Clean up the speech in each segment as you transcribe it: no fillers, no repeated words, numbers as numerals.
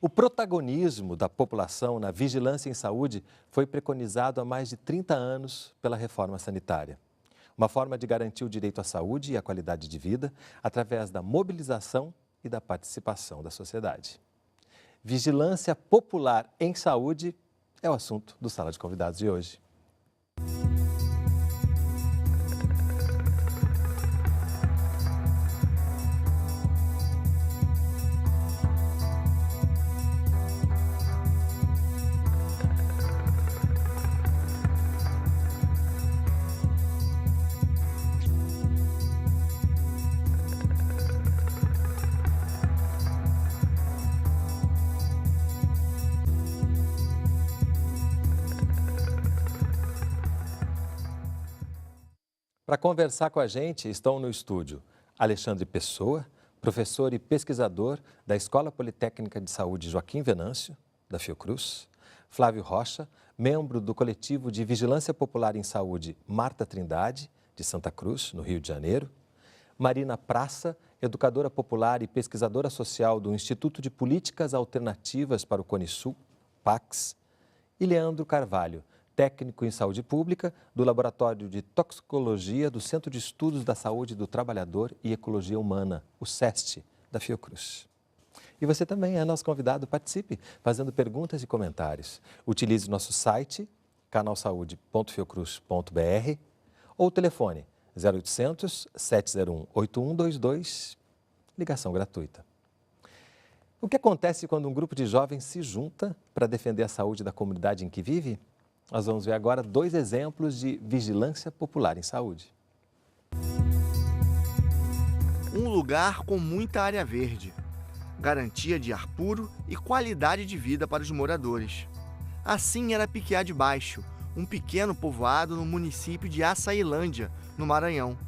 O protagonismo da população na vigilância em saúde foi preconizado há mais de 30 anos pela reforma sanitária. Uma forma de garantir o direito à saúde e à qualidade de vida através da mobilização e da participação da sociedade. Vigilância popular em saúde é o assunto do Sala de Convidados de hoje. Para conversar com a gente, estão no estúdio Alexandre Pessoa, professor e pesquisador da Escola Politécnica de Saúde Joaquim Venâncio, da Fiocruz, Flávio Rocha, membro do coletivo de Vigilância Popular em Saúde Marta Trindade, de Santa Cruz, no Rio de Janeiro, Marina Praça, educadora popular e pesquisadora social do Instituto de Políticas Alternativas para o Cone Sul, PACS, e Leandro Carvalho, técnico em saúde pública do Laboratório de Toxicologia do Centro de Estudos da Saúde do Trabalhador e Ecologia Humana, o CEST, da Fiocruz. E você também é nosso convidado, participe, fazendo perguntas e comentários. Utilize o nosso site, canalsaude.fiocruz.br ou o telefone 0800 701 8122, ligação gratuita. O que acontece quando um grupo de jovens se junta para defender a saúde da comunidade em que vive? Nós vamos ver agora 2 exemplos de vigilância popular em saúde. Um lugar com muita área verde, garantia de ar puro e qualidade de vida para os moradores. Assim era Piquiá de Baixo, um pequeno povoado no município de Açailândia, no Maranhão.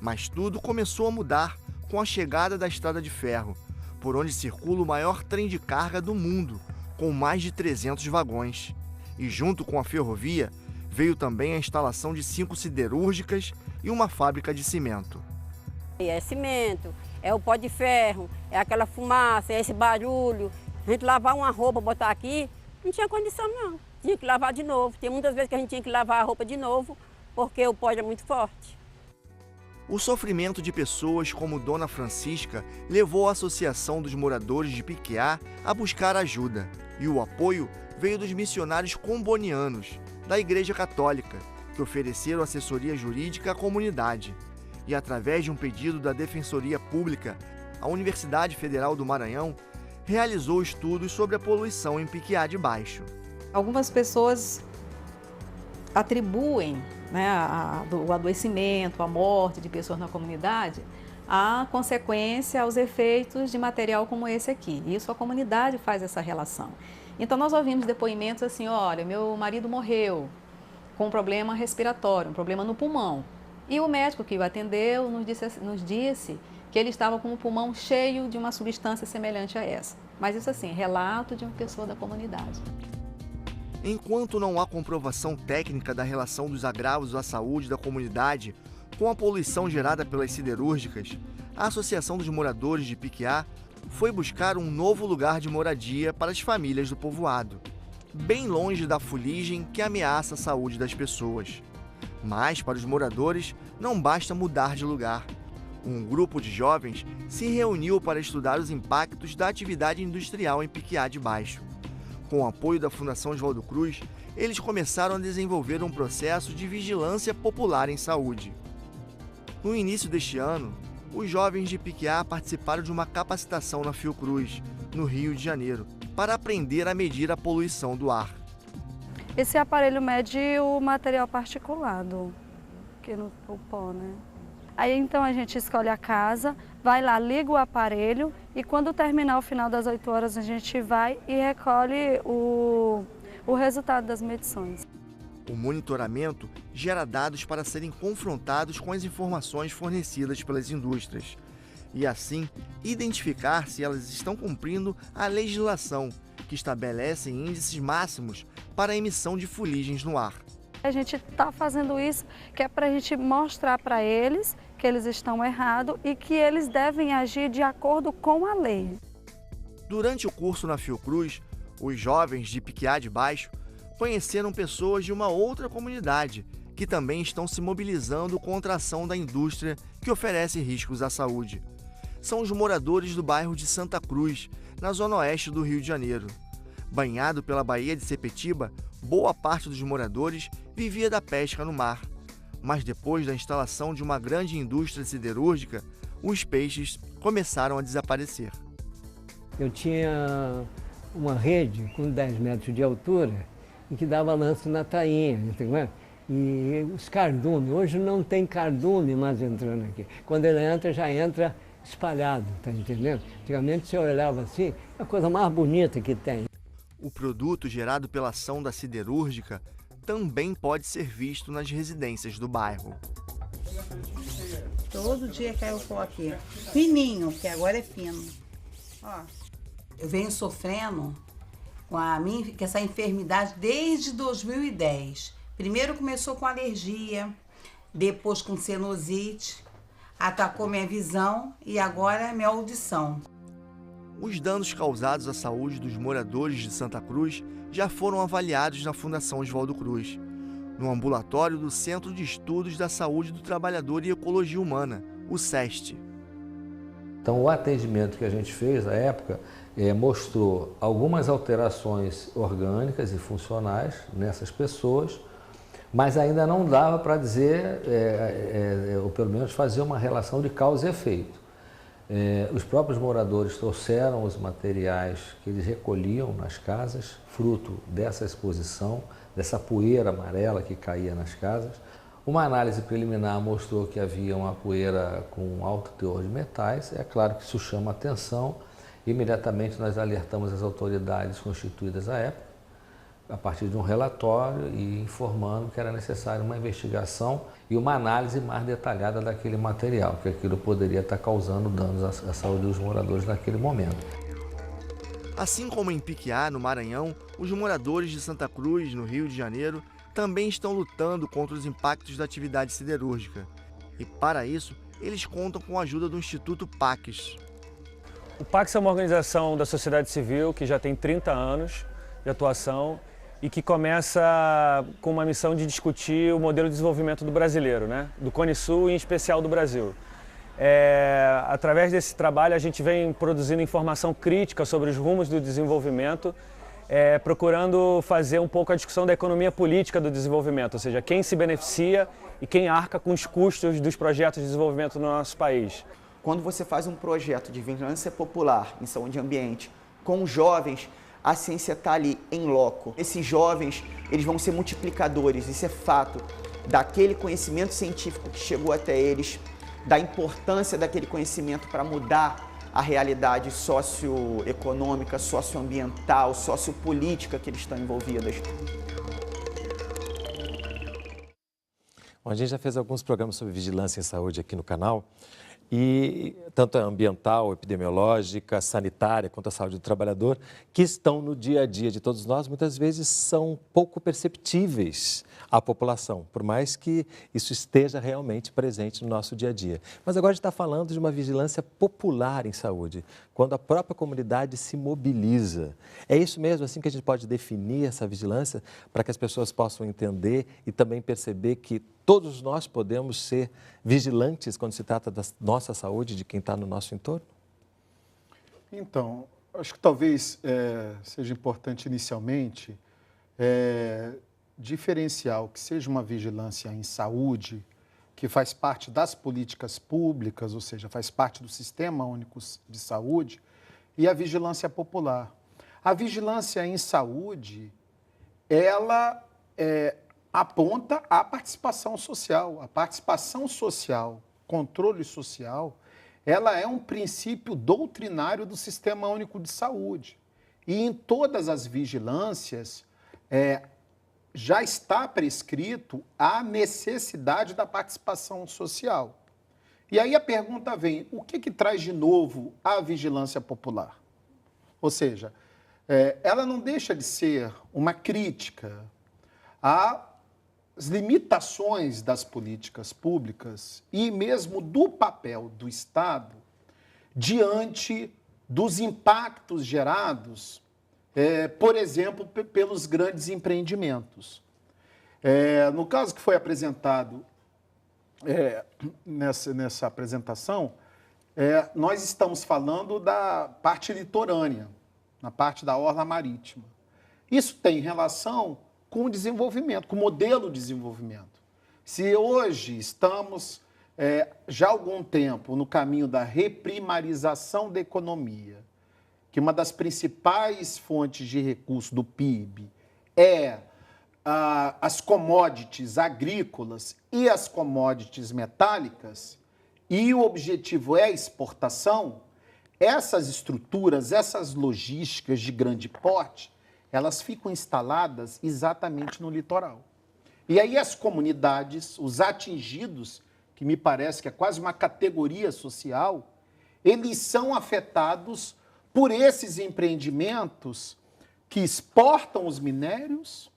Mas tudo começou a mudar com a chegada da Estrada de Ferro, por onde circula o maior trem de carga do mundo, com mais de 300 vagões. E junto com a ferrovia, veio também a instalação de 5 siderúrgicas e uma fábrica de cimento. É cimento, é o pó de ferro, é aquela fumaça, é esse barulho. A gente lavar uma roupa, botar aqui, não tinha condição não. Tinha que lavar de novo. Tem muitas vezes que a gente tinha que lavar a roupa de novo, porque o pó é muito forte. O sofrimento de pessoas como Dona Francisca levou a Associação dos Moradores de Piquiá a buscar ajuda. E o apoio veio dos missionários combonianos, da Igreja Católica, que ofereceram assessoria jurídica à comunidade. E através de um pedido da Defensoria Pública, a Universidade Federal do Maranhão realizou estudos sobre a poluição em Piquiá de Baixo. Algumas pessoas atribuem, o adoecimento, a morte de pessoas na comunidade a consequência, aos efeitos de material como esse aqui. Isso a comunidade faz essa relação. Então nós ouvimos depoimentos assim, olha, meu marido morreu com um problema respiratório, um problema no pulmão. E o médico que o atendeu nos disse que ele estava com o pulmão cheio de uma substância semelhante a essa. Mas isso assim, relato de uma pessoa da comunidade. Enquanto não há comprovação técnica da relação dos agravos à saúde da comunidade com a poluição gerada pelas siderúrgicas, a Associação dos Moradores de Piquiá foi buscar um novo lugar de moradia para as famílias do povoado, bem longe da fuligem que ameaça a saúde das pessoas. Mas, para os moradores, não basta mudar de lugar. Um grupo de jovens se reuniu para estudar os impactos da atividade industrial em Piquiá de Baixo. Com o apoio da Fundação Oswaldo Cruz, eles começaram a desenvolver um processo de vigilância popular em saúde. No início deste ano, os jovens de Piquiá participaram de uma capacitação na Fiocruz, no Rio de Janeiro, para aprender a medir a poluição do ar. Esse aparelho mede o material particulado, o pó, né? Aí então a gente escolhe a casa, vai lá, liga o aparelho e quando terminar o final das 8 horas a gente vai e recolhe o resultado das medições. O monitoramento gera dados para serem confrontados com as informações fornecidas pelas indústrias e, assim, identificar se elas estão cumprindo a legislação que estabelece índices máximos para a emissão de fuligens no ar. A gente está fazendo isso que é para a gente mostrar para eles que eles estão errados e que eles devem agir de acordo com a lei. Durante o curso na Fiocruz, os jovens de Piquiá de Baixo conheceram pessoas de uma outra comunidade que também estão se mobilizando contra a ação da indústria que oferece riscos à saúde. São os moradores do bairro de Santa Cruz, na zona oeste do Rio de Janeiro. Banhado pela Baía de Sepetiba, boa parte dos moradores vivia da pesca no mar. Mas depois da instalação de uma grande indústria siderúrgica, os peixes começaram a desaparecer. Eu tinha uma rede com 10 metros de altura e que dava lance na tainha, entendeu? E os cardumes, hoje não tem cardume mais entrando aqui. Quando ele entra, já entra espalhado, tá entendendo? Antigamente você olhava assim, é a coisa mais bonita que tem. O produto gerado pela ação da siderúrgica também pode ser visto nas residências do bairro. Todo dia cai o pó aqui. Fininho, porque agora é fino. Ó. Eu venho sofrendo com essa enfermidade desde 2010. Primeiro começou com alergia, depois com sinusite, atacou minha visão e agora minha audição. Os danos causados à saúde dos moradores de Santa Cruz já foram avaliados na Fundação Oswaldo Cruz, no ambulatório do Centro de Estudos da Saúde do Trabalhador e Ecologia Humana, o CEST. Então, o atendimento que a gente fez na época mostrou algumas alterações orgânicas e funcionais nessas pessoas, mas ainda não dava para dizer, ou pelo menos fazer uma relação de causa e efeito. Os próprios moradores trouxeram os materiais que eles recolhiam nas casas, fruto dessa exposição, dessa poeira amarela que caía nas casas. Uma análise preliminar mostrou que havia uma poeira com alto teor de metais. É claro que isso chama atenção. Imediatamente nós alertamos as autoridades constituídas à época, a partir de um relatório e informando que era necessária uma investigação e uma análise mais detalhada daquele material, que aquilo poderia estar causando danos à saúde dos moradores naquele momento. Assim como em Piquiá, no Maranhão, os moradores de Santa Cruz, no Rio de Janeiro, também estão lutando contra os impactos da atividade siderúrgica. E, para isso, eles contam com a ajuda do Instituto PACS. O PACS é uma organização da sociedade civil que já tem 30 anos de atuação e que começa com uma missão de discutir o modelo de desenvolvimento do brasileiro, né? Do Cone Sul e em especial do Brasil. Através desse trabalho a gente vem produzindo informação crítica sobre os rumos do desenvolvimento, procurando fazer um pouco a discussão da economia política do desenvolvimento, ou seja, quem se beneficia e quem arca com os custos dos projetos de desenvolvimento no nosso país. Quando você faz um projeto de vigilância popular em saúde e ambiente com jovens, a ciência está ali em loco. Esses jovens, eles vão ser multiplicadores, isso é fato, daquele conhecimento científico que chegou até eles, da importância daquele conhecimento para mudar a realidade socioeconômica, socioambiental, sociopolítica que eles estão envolvidos. Bom, a gente já fez alguns programas sobre vigilância em saúde aqui no canal, e tanto a ambiental, epidemiológica, sanitária, quanto a saúde do trabalhador, que estão no dia a dia de todos nós, muitas vezes são pouco perceptíveis à população, por mais que isso esteja realmente presente no nosso dia a dia. Mas agora a gente está falando de uma vigilância popular em saúde, quando a própria comunidade se mobiliza. É isso mesmo assim que a gente pode definir essa vigilância, para que as pessoas possam entender e também perceber que todos nós podemos ser vigilantes quando se trata da nossa saúde, de quem está no nosso entorno? Então, acho que talvez seja importante inicialmente diferenciar o que seja uma vigilância em saúde, que faz parte das políticas públicas, ou seja, faz parte do Sistema Único de Saúde, e a vigilância popular. A vigilância em saúde, ela aponta a participação social. A participação social, controle social, ela é um princípio doutrinário do Sistema Único de Saúde. E em todas as vigilâncias já está prescrito a necessidade da participação social. E aí a pergunta vem, o que traz de novo a vigilância popular? Ou seja, ela não deixa de ser uma crítica às limitações das políticas públicas e mesmo do papel do Estado diante dos impactos gerados, por exemplo, pelos grandes empreendimentos. No caso que foi apresentado nessa apresentação, nós estamos falando da parte litorânea, na parte da orla marítima. Isso tem relação com o desenvolvimento, com o modelo de desenvolvimento. Se hoje estamos, já há algum tempo, no caminho da reprimarização da economia, que uma das principais fontes de recurso do PIB as commodities agrícolas e as commodities metálicas, e o objetivo é a exportação, essas estruturas, essas logísticas de grande porte, elas ficam instaladas exatamente no litoral. E aí as comunidades, os atingidos, que me parece que é quase uma categoria social, eles são afetados por esses empreendimentos que exportam os minérios,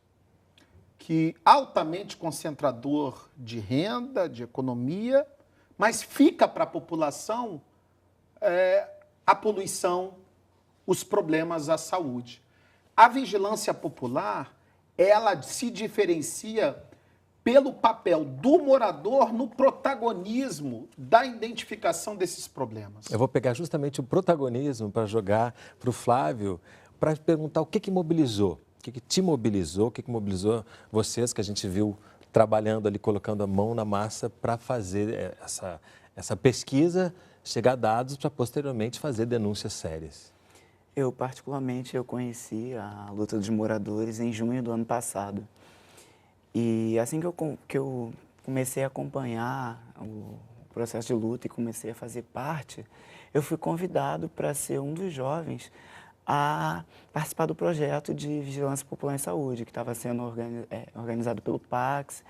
que altamente concentrador de renda, de economia, mas fica para a população a poluição, os problemas à saúde. A vigilância popular, ela se diferencia pelo papel do morador no protagonismo da identificação desses problemas. Eu vou pegar justamente o protagonismo para jogar para o Flávio, para perguntar o que mobilizou, o que te mobilizou, o que mobilizou vocês, que a gente viu trabalhando ali, colocando a mão na massa para fazer essa pesquisa, chegar a dados para posteriormente fazer denúncias sérias. Eu, particularmente, conheci a luta dos moradores em junho do ano passado. E assim que eu comecei a acompanhar o processo de luta e comecei a fazer parte, eu fui convidado para ser um dos jovens a participar do projeto de Vigilância Popular em Saúde, que estava sendo organizado pelo PAX,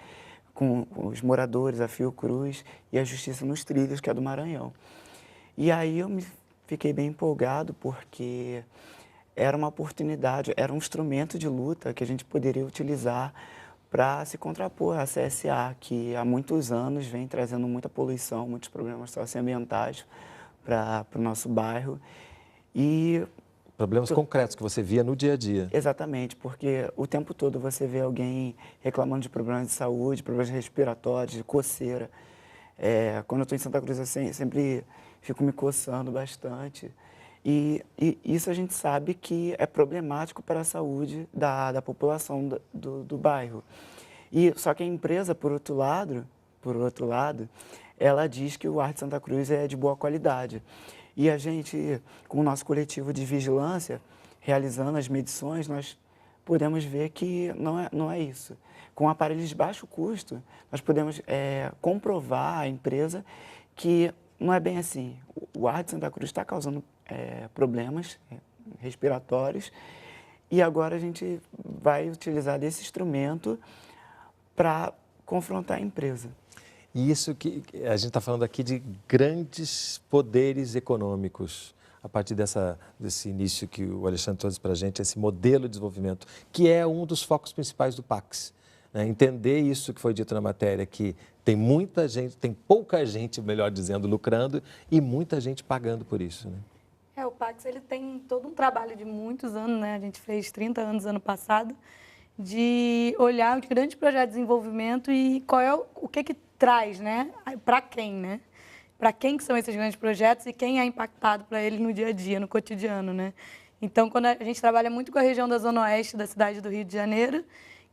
com os moradores, a Fiocruz e a Justiça nos Trilhos, que é do Maranhão. E aí eu fiquei bem empolgado, porque era uma oportunidade, era um instrumento de luta que a gente poderia utilizar para se contrapor à CSA, que há muitos anos vem trazendo muita poluição, muitos problemas socioambientais para o nosso bairro. E problemas concretos que você via no dia a dia. Exatamente, porque o tempo todo você vê alguém reclamando de problemas de saúde, problemas respiratórios, de coceira. Quando eu estou em Santa Cruz, eu sempre fico me coçando bastante. E isso a gente sabe que é problemático para a saúde da população do bairro. Só que a empresa, por outro lado, ela diz que o ar de Santa Cruz é de boa qualidade. E a gente, com o nosso coletivo de vigilância, realizando as medições, nós podemos ver que não é isso. Com aparelhos de baixo custo, nós podemos comprovar à empresa que não é bem assim. O ar de Santa Cruz está causando problemas respiratórios, e agora a gente vai utilizar desse instrumento para confrontar a empresa. E isso que a gente está falando aqui de grandes poderes econômicos, a partir desse início que o Alexandre trouxe para a gente, esse modelo de desenvolvimento, que é um dos focos principais do PAX. Entender isso que foi dito na matéria, que tem muita gente, tem pouca gente, melhor dizendo, lucrando e muita gente pagando por isso, né? O PAX ele tem todo um trabalho de muitos anos, né? A gente fez 30 anos ano passado, de olhar os grandes projetos de desenvolvimento e qual é o que traz, né? Para quem, né? Para quem que são esses grandes projetos e quem é impactado para eles no dia a dia, no cotidiano, né? Então, quando a gente trabalha muito com a região da Zona Oeste da cidade do Rio de Janeiro,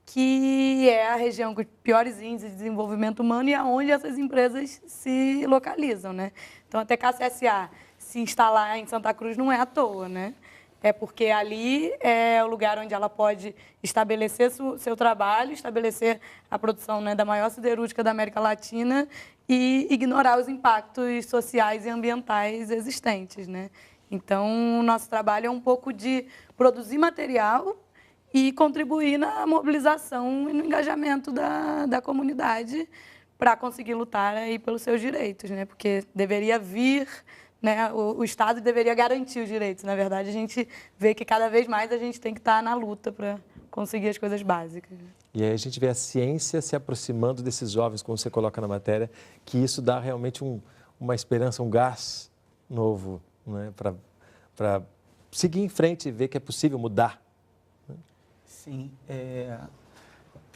que é a região com os piores índices de desenvolvimento humano e aonde essas empresas se localizam, né? Então, até que a CSA se instalar em Santa Cruz não é à toa, né? É porque ali é o lugar onde ela pode estabelecer seu trabalho, estabelecer a produção, né, da maior siderúrgica da América Latina e ignorar os impactos sociais e ambientais existentes, né? Então, o nosso trabalho é um pouco de produzir material e contribuir na mobilização e no engajamento da comunidade para conseguir lutar aí pelos seus direitos, né? Porque deveria vir, né, o Estado deveria garantir os direitos. Na verdade, a gente vê que cada vez mais a gente tem que estar na luta para conseguir as coisas básicas. E aí a gente vê a ciência se aproximando desses jovens, como você coloca na matéria, que isso dá realmente uma esperança, um gás novo, né, seguir em frente e ver que é possível mudar? Sim.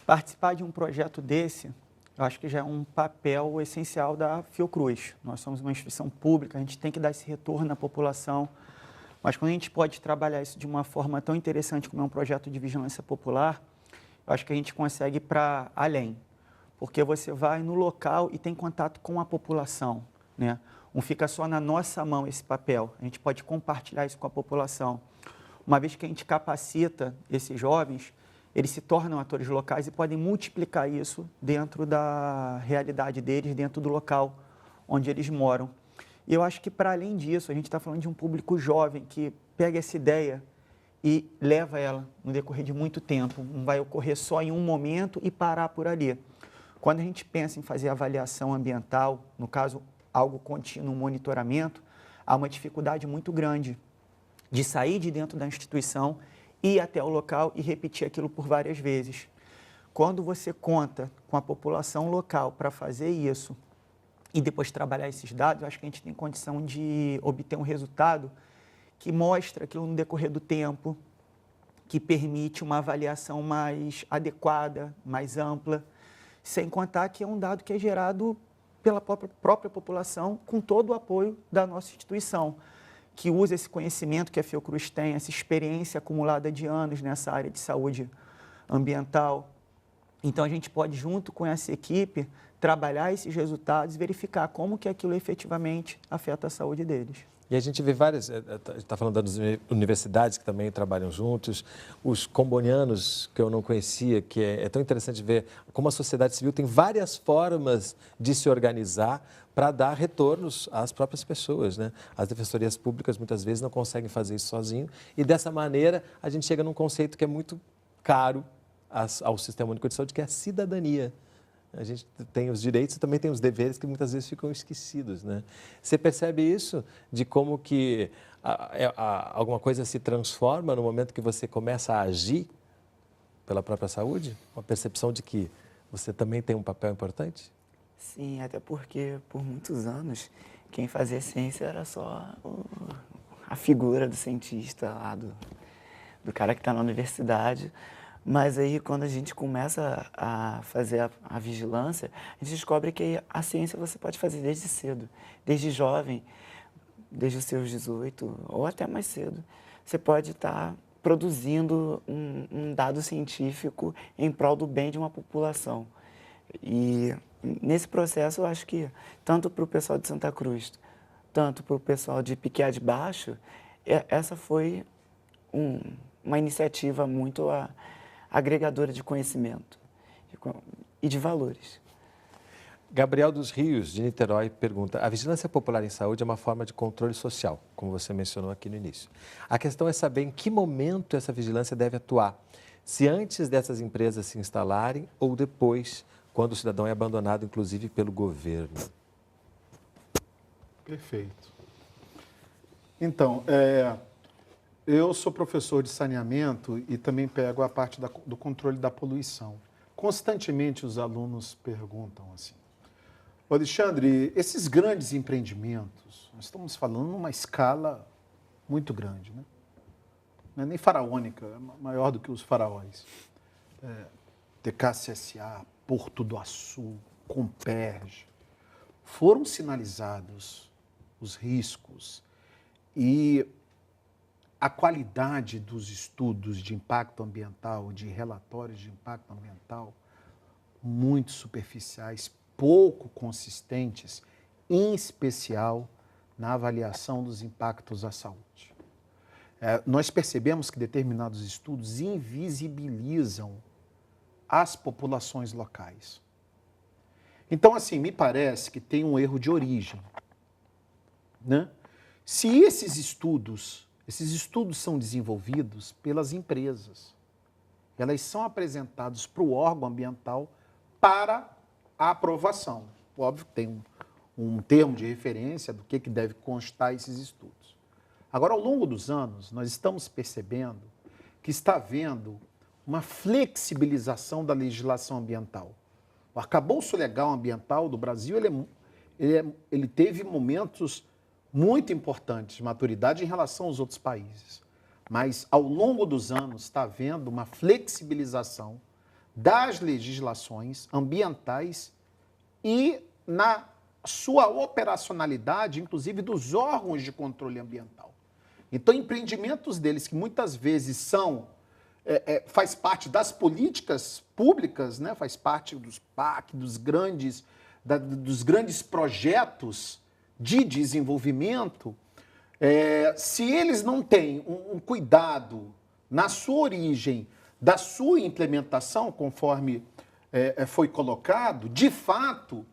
Participar de um projeto desse, eu acho que já é um papel essencial da Fiocruz. Nós somos uma instituição pública, a gente tem que dar esse retorno à população. Mas quando a gente pode trabalhar isso de uma forma tão interessante como é um projeto de vigilância popular, eu acho que a gente consegue ir para além. Porque você vai no local e tem contato com a população, né? Não fica só na nossa mão esse papel, a gente pode compartilhar isso com a população. Uma vez que a gente capacita esses jovens, eles se tornam atores locais e podem multiplicar isso dentro da realidade deles, dentro do local onde eles moram. E eu acho que, para além disso, a gente está falando de um público jovem que pega essa ideia e leva ela no decorrer de muito tempo. Não vai ocorrer só em um momento e parar por ali. Quando a gente pensa em fazer avaliação ambiental, no caso, algo contínuo, um monitoramento, há uma dificuldade muito grande de sair de dentro da instituição, ir até o local e repetir aquilo por várias vezes. Quando você conta com a população local para fazer isso, e depois trabalhar esses dados, eu acho que a gente tem condição de obter um resultado que mostra aquilo no decorrer do tempo, que permite uma avaliação mais adequada, mais ampla, sem contar que é um dado que é gerado pela própria população, com todo o apoio da nossa instituição, que usa esse conhecimento que a Fiocruz tem, essa experiência acumulada de anos nessa área de saúde ambiental. Então, a gente pode, junto com essa equipe, trabalhar esses resultados e verificar como que aquilo efetivamente afeta a saúde deles. E a gente vê várias, está falando das universidades que também trabalham juntos, os combonianos que eu não conhecia, que é tão interessante ver como a sociedade civil tem várias formas de se organizar para dar retornos às próprias pessoas, né? As defensorias públicas muitas vezes não conseguem fazer isso sozinho e dessa maneira a gente chega num conceito que é muito caro ao Sistema Único de Saúde, que é a cidadania. A gente tem os direitos e também tem os deveres que muitas vezes ficam esquecidos, né? Você percebe isso de como que alguma coisa se transforma no momento que você começa a agir pela própria saúde? Uma percepção de que você também tem um papel importante? Sim, até porque por muitos anos quem fazia ciência era só a figura do cientista lá, do cara que está na universidade. Mas aí, quando a gente começa a fazer a vigilância, a gente descobre que a ciência você pode fazer desde cedo, desde jovem, desde os seus 18 ou até mais cedo. Você pode estar produzindo um dado científico em prol do bem de uma população. E nesse processo, eu acho que, tanto para o pessoal de Santa Cruz, tanto para o pessoal de Piquiá de Baixo, essa foi uma iniciativa muito agregadora de conhecimento e de valores. Gabriel dos Rios, de Niterói, pergunta: a vigilância popular em saúde é uma forma de controle social, como você mencionou aqui no início. A questão é saber em que momento essa vigilância deve atuar, se antes dessas empresas se instalarem ou depois, quando o cidadão é abandonado, inclusive pelo governo. Perfeito. Então, eu sou professor de saneamento e também pego a parte do controle da poluição. Constantemente os alunos perguntam assim: Alexandre, esses grandes empreendimentos, nós estamos falando numa escala muito grande, né? Não é nem faraônica, é maior do que os faraós. TKCSA, Porto do Açu, Comperj, foram sinalizados os riscos e a qualidade dos estudos de impacto ambiental, de relatórios de impacto ambiental, muito superficiais, pouco consistentes, em especial na avaliação dos impactos à saúde. Nós percebemos que determinados estudos invisibilizam as populações locais. Então, assim, me parece que tem um erro de origem, né? Se esses estudos são desenvolvidos pelas empresas. Elas são apresentadas para o órgão ambiental para a aprovação. Óbvio que tem um termo de referência do que deve constar esses estudos. Agora, ao longo dos anos, nós estamos percebendo que está havendo uma flexibilização da legislação ambiental. O arcabouço legal ambiental do Brasil ele teve momentos muito importantes de maturidade em relação aos outros países. Mas, ao longo dos anos, está havendo uma flexibilização das legislações ambientais e na sua operacionalidade, inclusive dos órgãos de controle ambiental. Então, empreendimentos deles que muitas vezes são, faz parte das políticas públicas, né? Faz parte dos PAC, dos grandes projetos de desenvolvimento, se eles não têm um cuidado na sua origem, da sua implementação, conforme foi colocado, de fato,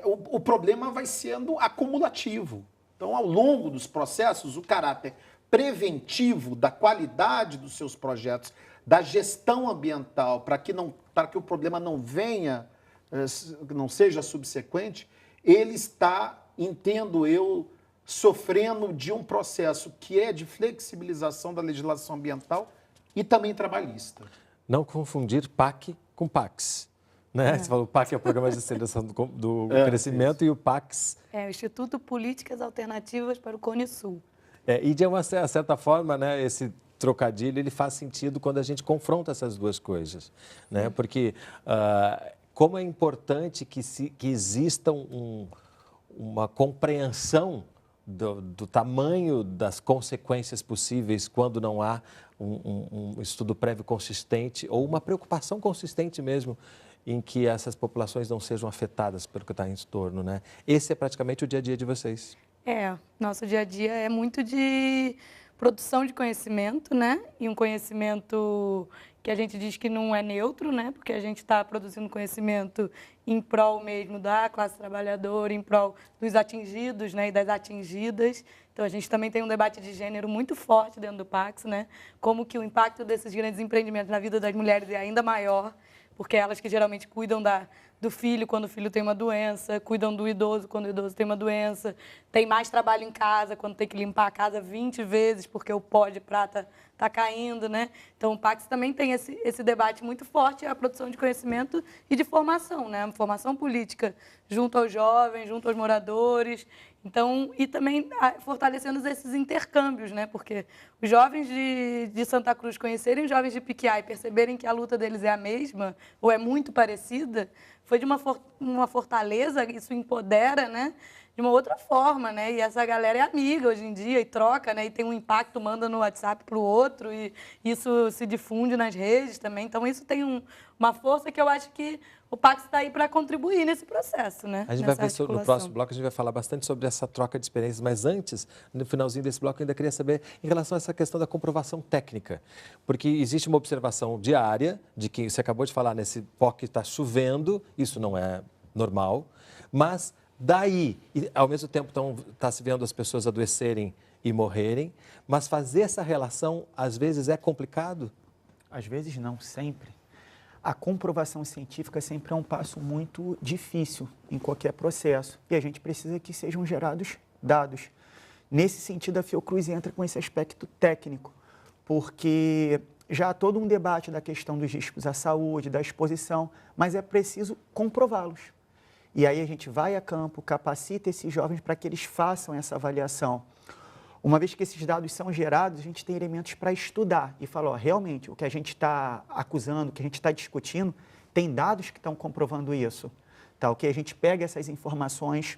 o problema vai sendo acumulativo. Então, ao longo dos processos, o caráter preventivo da qualidade dos seus projetos, da gestão ambiental, para que o problema não venha, não seja subsequente, ele está, entendo eu, sofrendo de um processo que é de flexibilização da legislação ambiental e também trabalhista. Não confundir PAC com PACS. Né? Você falou, o PAC é o Programa de Aceleração do Crescimento e o PACS... É o Instituto Políticas Alternativas para o Cone Sul. E de uma certa forma, né, esse trocadilho ele faz sentido quando a gente confronta essas duas coisas. Né? Porque como é importante que exista uma compreensão do tamanho das consequências possíveis quando não há um estudo prévio consistente ou uma preocupação consistente mesmo em que essas populações não sejam afetadas pelo que está em torno, né? Esse é praticamente o dia a dia de vocês. Nosso dia a dia é muito de produção de conhecimento, né? E um conhecimento que a gente diz que não é neutro, né? Porque a gente está produzindo conhecimento em prol mesmo da classe trabalhadora, em prol dos atingidos, né? E das atingidas. Então, a gente também tem um debate de gênero muito forte dentro do PACS, né? Como que o impacto desses grandes empreendimentos na vida das mulheres é ainda maior, porque elas que geralmente cuidam do filho quando o filho tem uma doença, cuidam do idoso quando o idoso tem uma doença, tem mais trabalho em casa quando tem que limpar a casa 20 vezes porque o pó de prata está caindo, né? Então, o PACS também tem esse debate muito forte, a produção de conhecimento e de formação, né? A formação política junto aos jovens, junto aos moradores. Então, e também fortalecendo esses intercâmbios, né? Porque os jovens de Santa Cruz conhecerem os jovens de Piquiá e perceberem que a luta deles é a mesma ou é muito parecida, foi de uma fortaleza, isso empodera, né? De uma outra forma, né? E essa galera é amiga hoje em dia e troca, né? E tem um impacto, manda no WhatsApp para o outro e isso se difunde nas redes também. Então, isso tem uma força que eu acho que o PACS está aí para contribuir nesse processo, né? A gente vai ver no próximo bloco, a gente vai falar bastante sobre essa troca de experiências, mas antes, no finalzinho desse bloco, eu ainda queria saber em relação a essa questão da comprovação técnica, porque existe uma observação diária de que você acabou de falar nesse POC está chovendo, isso não é normal, mas daí, ao mesmo tempo, está se vendo as pessoas adoecerem e morrerem, mas fazer essa relação, às vezes, é complicado? Às vezes não, sempre. A comprovação científica sempre é um passo muito difícil em qualquer processo e a gente precisa que sejam gerados dados. Nesse sentido, a Fiocruz entra com esse aspecto técnico, porque já há todo um debate da questão dos riscos à saúde, da exposição, mas é preciso comprová-los. E aí a gente vai a campo, capacita esses jovens para que eles façam essa avaliação. Uma vez que esses dados são gerados, a gente tem elementos para estudar e falar, realmente, o que a gente está acusando, o que a gente está discutindo, tem dados que estão comprovando isso. Tá, ok? A gente pega essas informações,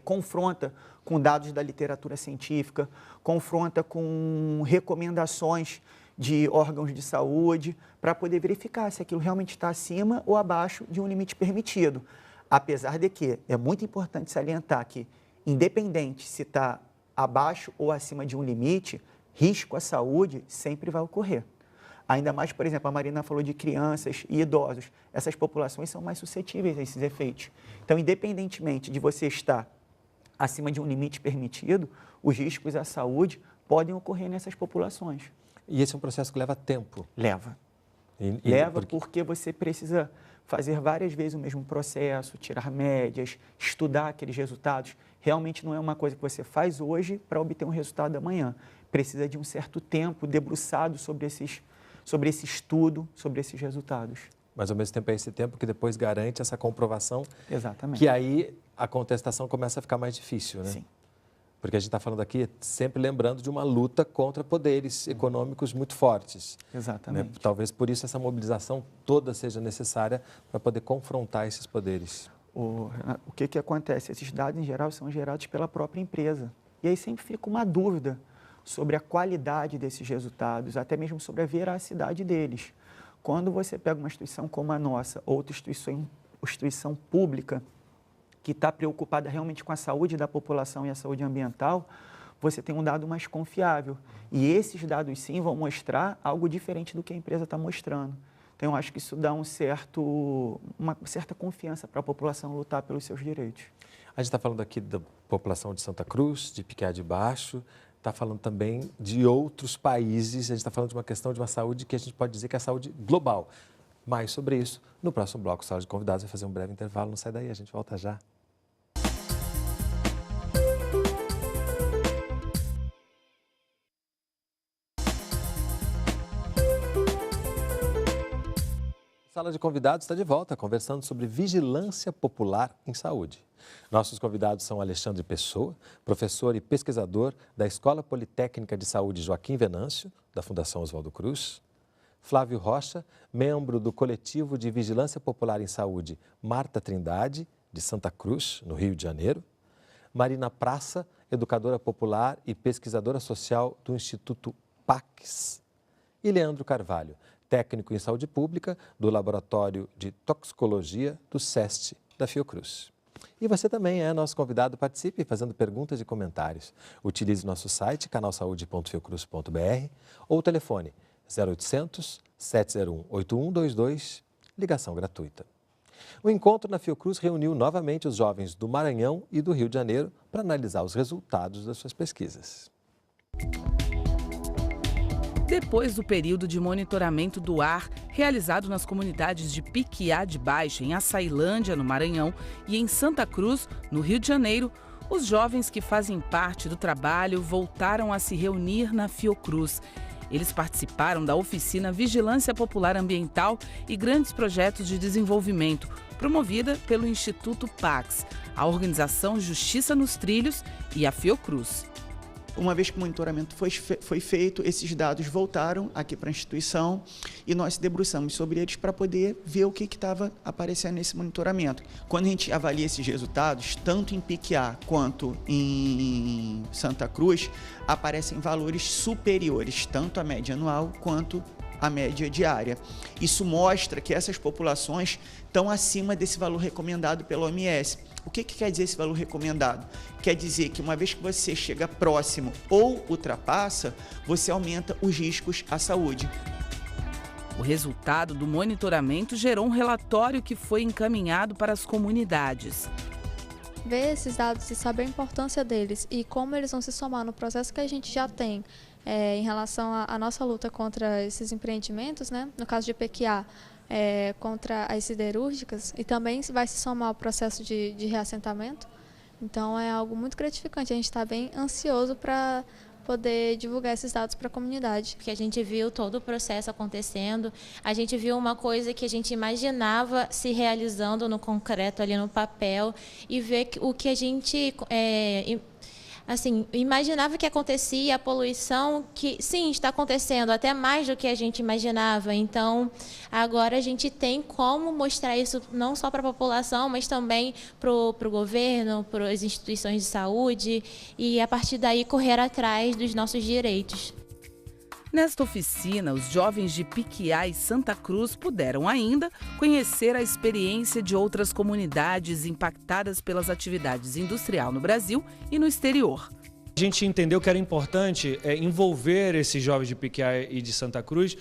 confronta com dados da literatura científica, confronta com recomendações de órgãos de saúde, para poder verificar se aquilo realmente está acima ou abaixo de um limite permitido. Apesar de que é muito importante salientar que, independente se está abaixo ou acima de um limite, risco à saúde sempre vai ocorrer. Ainda mais, por exemplo, a Marina falou de crianças e idosos. Essas populações são mais suscetíveis a esses efeitos. Então, independentemente de você estar acima de um limite permitido, os riscos à saúde podem ocorrer nessas populações. E esse é um processo que leva tempo? Leva. Leva porque você precisa fazer várias vezes o mesmo processo, tirar médias, estudar aqueles resultados. Realmente não é uma coisa que você faz hoje para obter um resultado amanhã. Precisa de um certo tempo debruçado sobre esse estudo, sobre esses resultados. Mas, ao mesmo tempo, é esse tempo que depois garante essa comprovação. Exatamente. Que aí a contestação começa a ficar mais difícil, né? Sim. Porque a gente está falando aqui sempre lembrando de uma luta contra poderes econômicos muito fortes. Exatamente. Né? Talvez por isso essa mobilização toda seja necessária para poder confrontar esses poderes. O que acontece? Esses dados, em geral, são gerados pela própria empresa. E aí sempre fica uma dúvida sobre a qualidade desses resultados, até mesmo sobre a veracidade deles. Quando você pega uma instituição como a nossa, outra instituição pública, que está preocupada realmente com a saúde da população e a saúde ambiental, você tem um dado mais confiável. E esses dados, sim, vão mostrar algo diferente do que a empresa está mostrando. Então, eu acho que isso dá uma certa confiança para a população lutar pelos seus direitos. A gente está falando aqui da população de Santa Cruz, de Piquiá de Baixo, está falando também de outros países, a gente está falando de uma questão de uma saúde que a gente pode dizer que é a saúde global. Mais sobre isso, no próximo bloco, Sala de Convidados vai fazer um breve intervalo, não sai daí, a gente volta já. Sala de Convidados está de volta, conversando sobre vigilância popular em saúde. Nossos convidados são Alexandre Pessoa, professor e pesquisador da Escola Politécnica de Saúde Joaquim Venâncio, da Fundação Oswaldo Cruz. Flávio Rocha, membro do Coletivo de Vigilância Popular em Saúde Marta Trindade, de Santa Cruz, no Rio de Janeiro. Marina Praça, educadora popular e pesquisadora social do Instituto PACS. E Leandro Carvalho, técnico em saúde pública do Laboratório de Toxicologia do SEST da Fiocruz. E você também é nosso convidado, participe fazendo perguntas e comentários. Utilize nosso site, canalsaude.fiocruz.br ou o telefone 0800 701 8122, ligação gratuita. O encontro na Fiocruz reuniu novamente os jovens do Maranhão e do Rio de Janeiro para analisar os resultados das suas pesquisas. Depois do período de monitoramento do ar realizado nas comunidades de Piquiá de Baixo, em Açailândia, no Maranhão, e em Santa Cruz, no Rio de Janeiro, os jovens que fazem parte do trabalho voltaram a se reunir na Fiocruz. Eles participaram da oficina Vigilância Popular Ambiental e Grandes Projetos de Desenvolvimento, promovida pelo Instituto PACS, a organização Justiça nos Trilhos e a Fiocruz. Uma vez que o monitoramento foi feito, esses dados voltaram aqui para a instituição e nós se debruçamos sobre eles para poder ver o que estava aparecendo nesse monitoramento. Quando a gente avalia esses resultados, tanto em Piquiá quanto em Santa Cruz, aparecem valores superiores, tanto à média anual quanto à média diária. Isso mostra que essas populações estão acima desse valor recomendado pela OMS. O que quer dizer esse valor recomendado? Quer dizer que uma vez que você chega próximo ou ultrapassa, você aumenta os riscos à saúde. O resultado do monitoramento gerou um relatório que foi encaminhado para as comunidades. Ver esses dados e saber a importância deles e como eles vão se somar no processo que a gente já tem em relação à nossa luta contra esses empreendimentos, né? No caso de Piquiá, contra as siderúrgicas, e também vai se somar ao processo de reassentamento. Então é algo muito gratificante, a gente está bem ansioso para poder divulgar esses dados para a comunidade. Porque a gente viu todo o processo acontecendo, a gente viu uma coisa que a gente imaginava se realizando no concreto, ali no papel, e ver o que a gente imaginava que acontecia, a poluição, que sim, está acontecendo até mais do que a gente imaginava. Então, agora a gente tem como mostrar isso não só para a população, mas também para o governo, para as instituições de saúde, e a partir daí correr atrás dos nossos direitos. Nesta oficina, os jovens de Piquiá e Santa Cruz puderam ainda conhecer a experiência de outras comunidades impactadas pelas atividades industriais no Brasil e no exterior. A gente entendeu que era importante envolver esses jovens de Piquiá e de Santa Cruz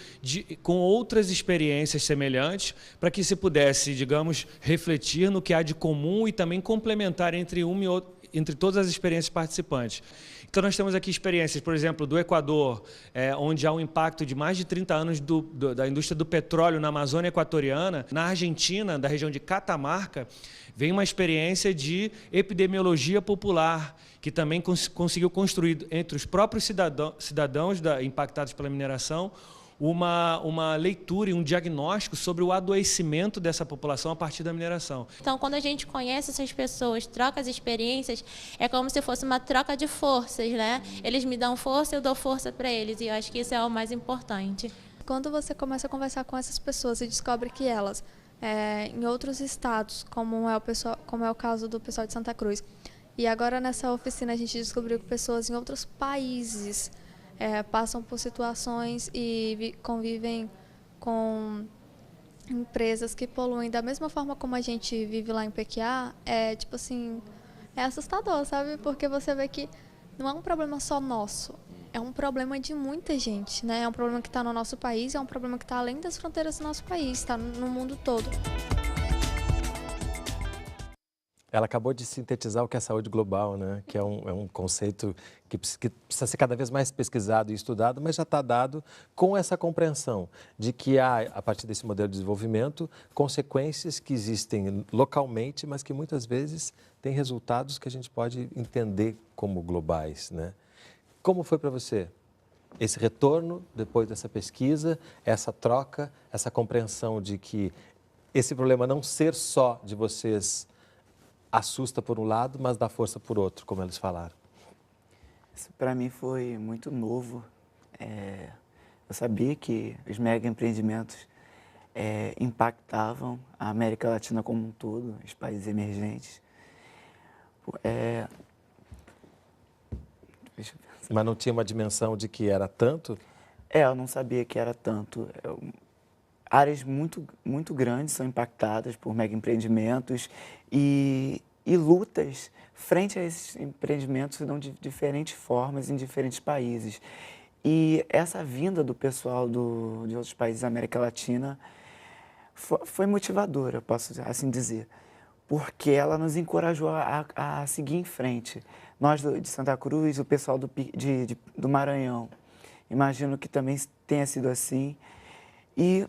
com outras experiências semelhantes, para que se pudesse, digamos, refletir no que há de comum e também complementar entre todas as experiências participantes. Então, nós temos aqui experiências, por exemplo, do Equador, onde há um impacto de mais de 30 anos da indústria do petróleo na Amazônia Equatoriana. Na Argentina, da região de Catamarca, vem uma experiência de epidemiologia popular, que também conseguiu construir entre os próprios cidadãos impactados pela mineração uma leitura e um diagnóstico sobre o adoecimento dessa população a partir da mineração. Então, quando a gente conhece essas pessoas, troca as experiências, é como se fosse uma troca de forças, né? Eles me dão força, eu dou força para eles, e eu acho que isso é o mais importante. Quando você começa a conversar com essas pessoas e descobre que elas, em outros estados, como é o caso do pessoal de Santa Cruz, e agora nessa oficina a gente descobriu que pessoas em outros países passam por situações e convivem com empresas que poluem da mesma forma como a gente vive lá em Pequiá, tipo assim, é assustador, sabe? Porque você vê que não é um problema só nosso, é um problema de muita gente, né? É um problema que está no nosso país, é um problema que está além das fronteiras do nosso país, está no mundo todo. Ela acabou de sintetizar o que é saúde global, né? Que é um conceito que precisa ser cada vez mais pesquisado e estudado, mas já está dado com essa compreensão de que há, a partir desse modelo de desenvolvimento, consequências que existem localmente, mas que muitas vezes têm resultados que a gente pode entender como globais, né? Como foi para você esse retorno depois dessa pesquisa, essa troca, essa compreensão de que esse problema não ser só de vocês assusta por um lado, mas dá força por outro, como eles falaram? Isso para mim foi muito novo. Eu sabia que os mega empreendimentos impactavam a América Latina como um todo, os países emergentes. Mas não tinha uma dimensão de que era tanto? Eu não sabia que era tanto. Áreas muito grandes são impactadas por mega empreendimentos e lutas frente a esses empreendimentos se dão de diferentes formas em diferentes países. E essa vinda do pessoal de outros países da América Latina foi motivadora, posso assim dizer, porque ela nos encorajou a seguir em frente. Nós de Santa Cruz, o pessoal do Maranhão, imagino que também tenha sido assim. E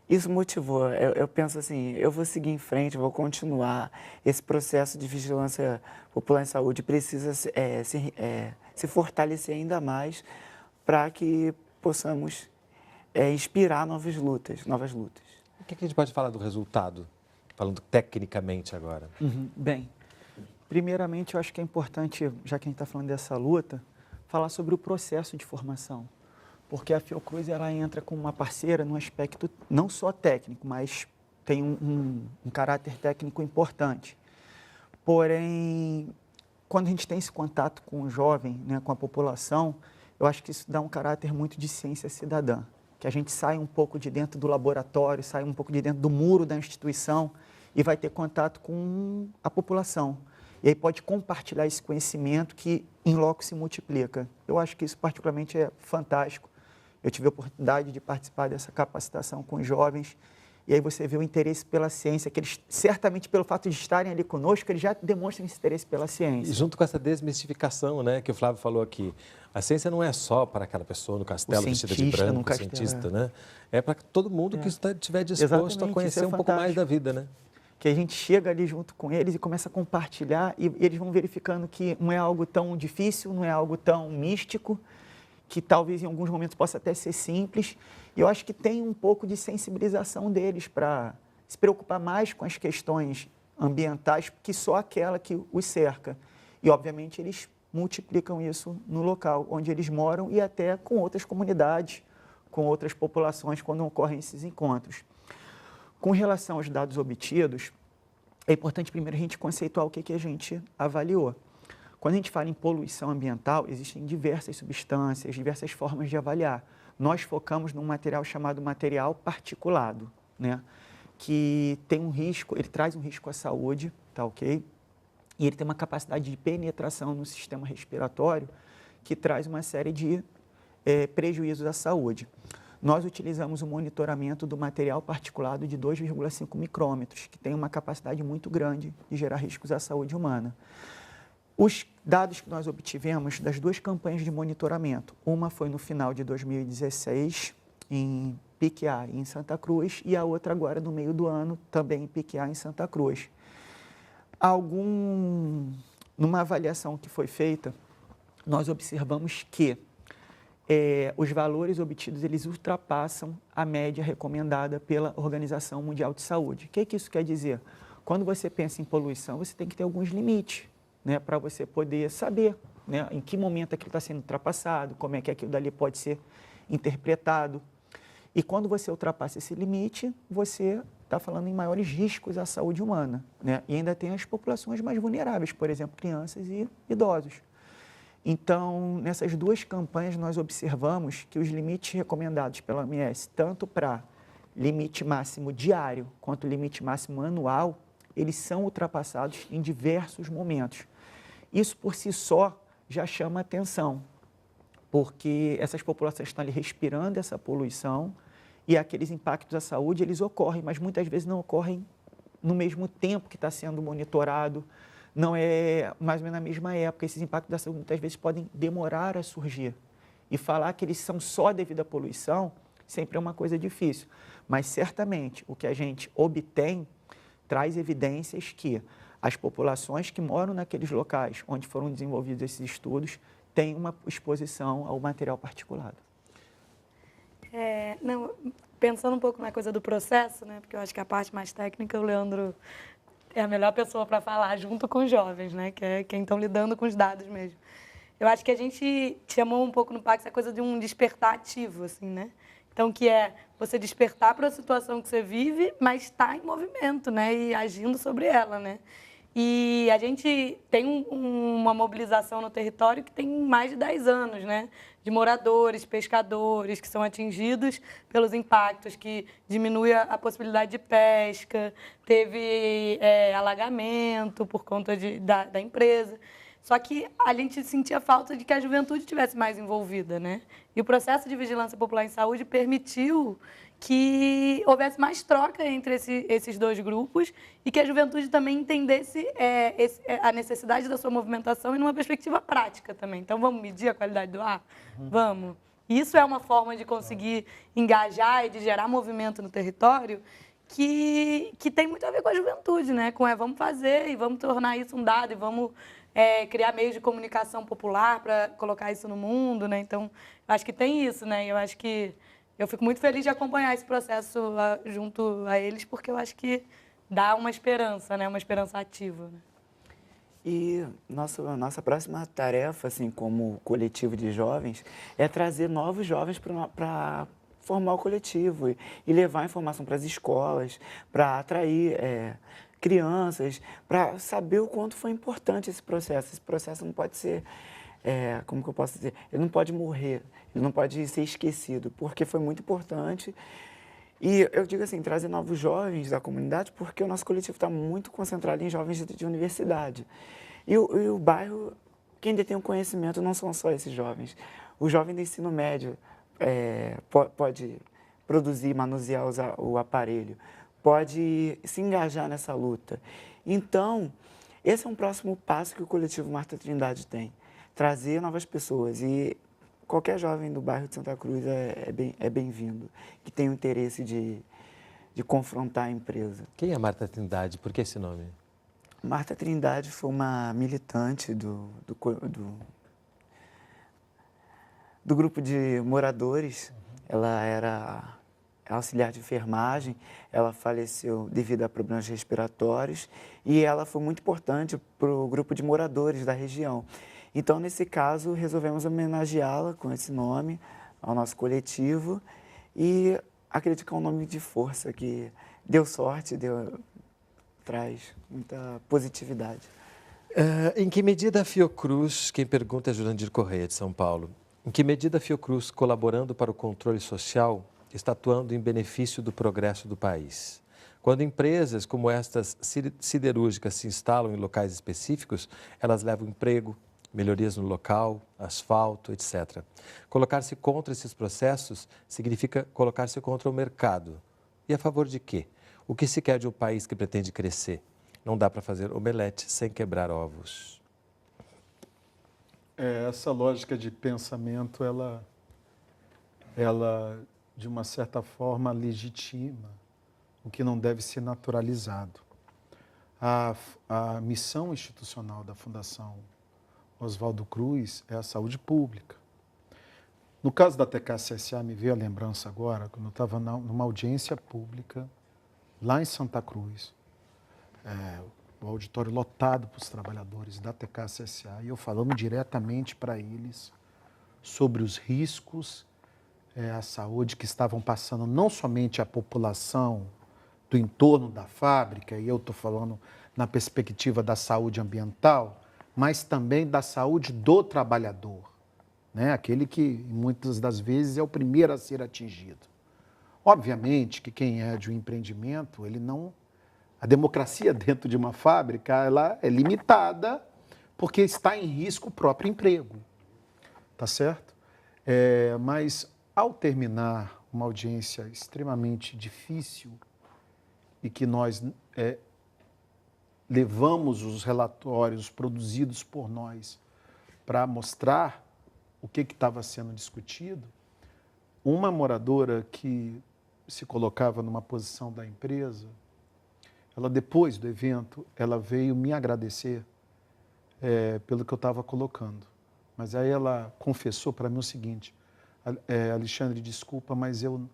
isso motivou. Eu penso assim, eu vou seguir em frente, vou continuar. Esse processo de vigilância popular em saúde precisa se fortalecer ainda mais para que possamos inspirar novas lutas. O que a gente pode falar do resultado, falando tecnicamente agora? Bem, primeiramente eu acho que é importante, já que a gente está falando dessa luta, falar sobre o processo de formação. Porque a Fiocruz ela entra como uma parceira num aspecto não só técnico, mas tem um caráter técnico importante. Porém, quando a gente tem esse contato com o jovem, né, com a população, eu acho que isso dá um caráter muito de ciência cidadã, que a gente sai um pouco de dentro do laboratório, sai um pouco de dentro do muro da instituição e vai ter contato com a população. E aí pode compartilhar esse conhecimento que em loco se multiplica. Eu acho que isso particularmente é fantástico. Eu tive a oportunidade de participar dessa capacitação com os jovens, e aí você vê o interesse pela ciência, que eles, certamente pelo fato de estarem ali conosco, eles já demonstram esse interesse pela ciência. E junto com essa desmistificação, né, que o Flávio falou aqui, a ciência não é só para aquela pessoa no castelo vestida de branco, o cientista, né? É para todo mundo que estiver disposto a conhecer um pouco mais da vida, né? Que a gente chega ali junto com eles e começa a compartilhar, e eles vão verificando que não é algo tão difícil, não é algo tão místico, que talvez em alguns momentos possa até ser simples. E eu acho que tem um pouco de sensibilização deles para se preocupar mais com as questões ambientais que só aquela que os cerca. E, obviamente, eles multiplicam isso no local onde eles moram e até com outras comunidades, com outras populações, quando ocorrem esses encontros. Com relação aos dados obtidos, é importante primeiro a gente conceituar o que a gente avaliou. Quando a gente fala em poluição ambiental, existem diversas substâncias, diversas formas de avaliar. Nós focamos num material chamado material particulado, né? Que tem um risco, ele traz um risco à saúde, tá ok? E ele tem uma capacidade de penetração no sistema respiratório que traz uma série de prejuízos à saúde. Nós utilizamos o monitoramento do material particulado de 2,5 micrômetros, que tem uma capacidade muito grande de gerar riscos à saúde humana. Os dados que nós obtivemos das duas campanhas de monitoramento, uma foi no final de 2016, em Piquiá, em Santa Cruz, e a outra agora no meio do ano, também em Piquiá, em Santa Cruz. Numa avaliação que foi feita, nós observamos que os valores obtidos eles ultrapassam a média recomendada pela Organização Mundial de Saúde. O que isso quer dizer? Quando você pensa em poluição, você tem que ter alguns limites, né, para você poder saber, né, em que momento aquilo está sendo ultrapassado, como é que aquilo dali pode ser interpretado. E quando você ultrapassa esse limite, você está falando em maiores riscos à saúde humana, né? E ainda tem as populações mais vulneráveis, por exemplo, crianças e idosos. Então, nessas duas campanhas, nós observamos que os limites recomendados pela OMS, tanto para limite máximo diário quanto limite máximo anual, eles são ultrapassados em diversos momentos. Isso, por si só, já chama atenção, porque essas populações estão ali respirando essa poluição e aqueles impactos à saúde, eles ocorrem, mas muitas vezes não ocorrem no mesmo tempo que está sendo monitorado, não é mais ou menos na mesma época. Esses impactos da saúde muitas vezes podem demorar a surgir. E falar que eles são só devido à poluição sempre é uma coisa difícil. Mas, certamente, o que a gente obtém traz evidências que as populações que moram naqueles locais onde foram desenvolvidos esses estudos têm uma exposição ao material particulado. Pensando um pouco na coisa do processo, né, porque eu acho que a parte mais técnica, o Leandro é a melhor pessoa para falar, junto com os jovens, né, que é quem estão lidando com os dados mesmo. Eu acho que a gente chamou um pouco no PAC essa coisa de um despertar ativo, assim, né? Então, que é você despertar para a situação que você vive, mas está em movimento, né, e agindo sobre ela, né? E a gente tem uma mobilização no território que tem mais de 10 anos, né? De moradores, pescadores que são atingidos pelos impactos, que diminui a possibilidade de pesca, teve alagamento por conta da empresa. Só que a gente sentia falta de que a juventude estivesse mais envolvida, né? E o processo de vigilância popular em saúde permitiu que houvesse mais troca entre esses dois grupos e que a juventude também entendesse a necessidade da sua movimentação e numa perspectiva prática também. Então, vamos medir a qualidade do ar? Vamos. Isso é uma forma de conseguir engajar e de gerar movimento no território que tem muito a ver com a juventude, né? Vamos fazer e vamos tornar isso um dado e vamos criar meios de comunicação popular para colocar isso no mundo, né? Então, eu acho que tem isso, né? Eu acho que eu fico muito feliz de acompanhar esse processo junto a eles, porque eu acho que dá uma esperança, né? Uma esperança ativa. Né? E nossa próxima tarefa, assim, como coletivo de jovens, é trazer novos jovens para formar o coletivo e levar a informação para as escolas, para atrair crianças, para saber o quanto foi importante esse processo. Esse processo não pode ser, como que eu posso dizer, ele não pode morrer, ele não pode ser esquecido, porque foi muito importante. E eu digo assim, trazer novos jovens da comunidade, porque o nosso coletivo está muito concentrado em jovens de universidade. E o bairro, quem detém o conhecimento não são só esses jovens. O jovem do ensino médio pode produzir, manusear o aparelho, pode se engajar nessa luta. Então, esse é um próximo passo que o coletivo Marta Trindade tem, trazer novas pessoas. E qualquer jovem do bairro de Santa Cruz é bem-vindo, que tem o interesse de confrontar a empresa. Quem é Marta Trindade? Por que esse nome? Marta Trindade foi uma militante do grupo de moradores. Ela era auxiliar de enfermagem, ela faleceu devido a problemas respiratórios e ela foi muito importante para o grupo de moradores da região. Então, nesse caso, resolvemos homenageá-la com esse nome ao nosso coletivo e acredito que é um nome de força que deu sorte, traz muita positividade. Em que medida a Fiocruz, quem pergunta é Jurandir Correia, de São Paulo, em que medida a Fiocruz, colaborando para o controle social, está atuando em benefício do progresso do país? Quando empresas como estas siderúrgicas se instalam em locais específicos, elas levam emprego, melhorias no local, asfalto, etc. Colocar-se contra esses processos significa colocar-se contra o mercado. E a favor de quê? O que se quer de um país que pretende crescer? Não dá para fazer omelete sem quebrar ovos. Essa lógica de pensamento, ela de uma certa forma, legitima o que não deve ser naturalizado. A missão institucional da Fundação Oswaldo Cruz é a saúde pública. No caso da TK-CSA, me veio a lembrança agora, quando eu estava numa audiência pública, lá em Santa Cruz, o auditório lotado para os trabalhadores da TK-CSA, e eu falando diretamente para eles sobre os riscos à saúde que estavam passando não somente a população do entorno da fábrica, e eu estou falando na perspectiva da saúde ambiental, mas também da saúde do trabalhador, né? Aquele que, muitas das vezes, é o primeiro a ser atingido. Obviamente que quem é de um empreendimento, ele não... A democracia dentro de uma fábrica, ela é limitada porque está em risco o próprio emprego, tá certo? Mas, ao terminar uma audiência extremamente difícil e que nós levamos os relatórios produzidos por nós para mostrar o que estava sendo discutido, uma moradora que se colocava numa posição da empresa, ela, depois do evento, ela veio me agradecer pelo que eu estava colocando. Mas aí ela confessou para mim o seguinte: Alexandre, desculpa, mas eu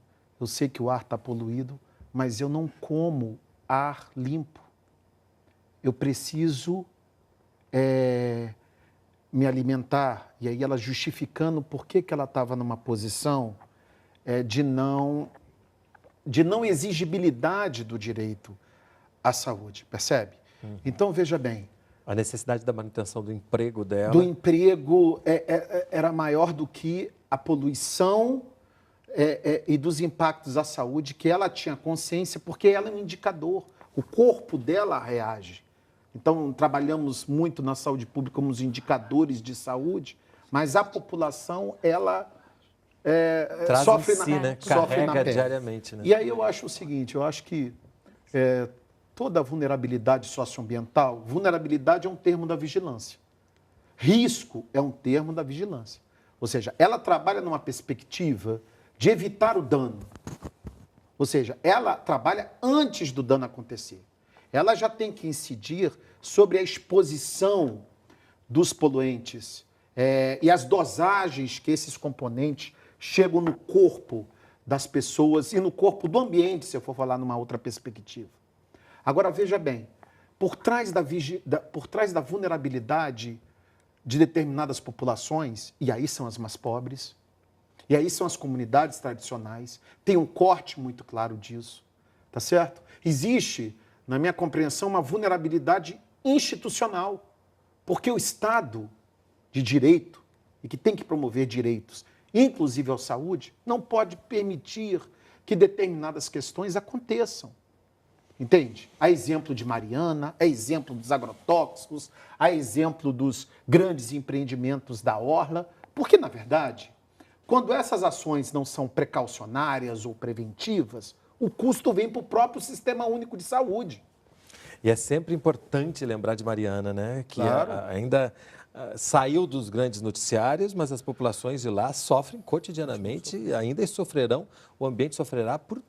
sei que o ar está poluído, mas eu não como ar limpo. Eu preciso me alimentar. E aí ela justificando por que ela estava numa posição de não exigibilidade do direito à saúde, percebe? Uhum. Então, veja bem. A necessidade da manutenção do emprego dela. Do emprego era maior do que a poluição e dos impactos à saúde, que ela tinha consciência, porque ela é um indicador. O corpo dela reage. Então, trabalhamos muito na saúde pública como os indicadores de saúde, mas a população, ela sofre Carrega na pele. Diariamente. Né? E aí eu acho o seguinte, eu acho que toda vulnerabilidade socioambiental, vulnerabilidade é um termo da vigilância. Risco é um termo da vigilância. Ou seja, ela trabalha numa perspectiva de evitar o dano. Ou seja, ela trabalha antes do dano acontecer. Ela já tem que incidir sobre a exposição dos poluentes e as dosagens que esses componentes chegam no corpo das pessoas e no corpo do ambiente, se eu for falar numa outra perspectiva. Agora, veja bem, por trás da vulnerabilidade de determinadas populações, e aí são as mais pobres, e aí são as comunidades tradicionais, tem um corte muito claro disso, tá certo? Existe, na minha compreensão, uma vulnerabilidade institucional, porque o Estado de direito, e que tem que promover direitos, inclusive à saúde, não pode permitir que determinadas questões aconteçam. Entende? A exemplo de Mariana, a exemplo dos agrotóxicos, a exemplo dos grandes empreendimentos da Orla, porque, na verdade, quando essas ações não são precaucionárias ou preventivas, o custo vem para o próprio Sistema Único de Saúde. E é sempre importante lembrar de Mariana, né? Que claro. Ainda saiu dos grandes noticiários, mas as populações de lá sofrem cotidianamente, ainda sofrerão, o ambiente sofrerá por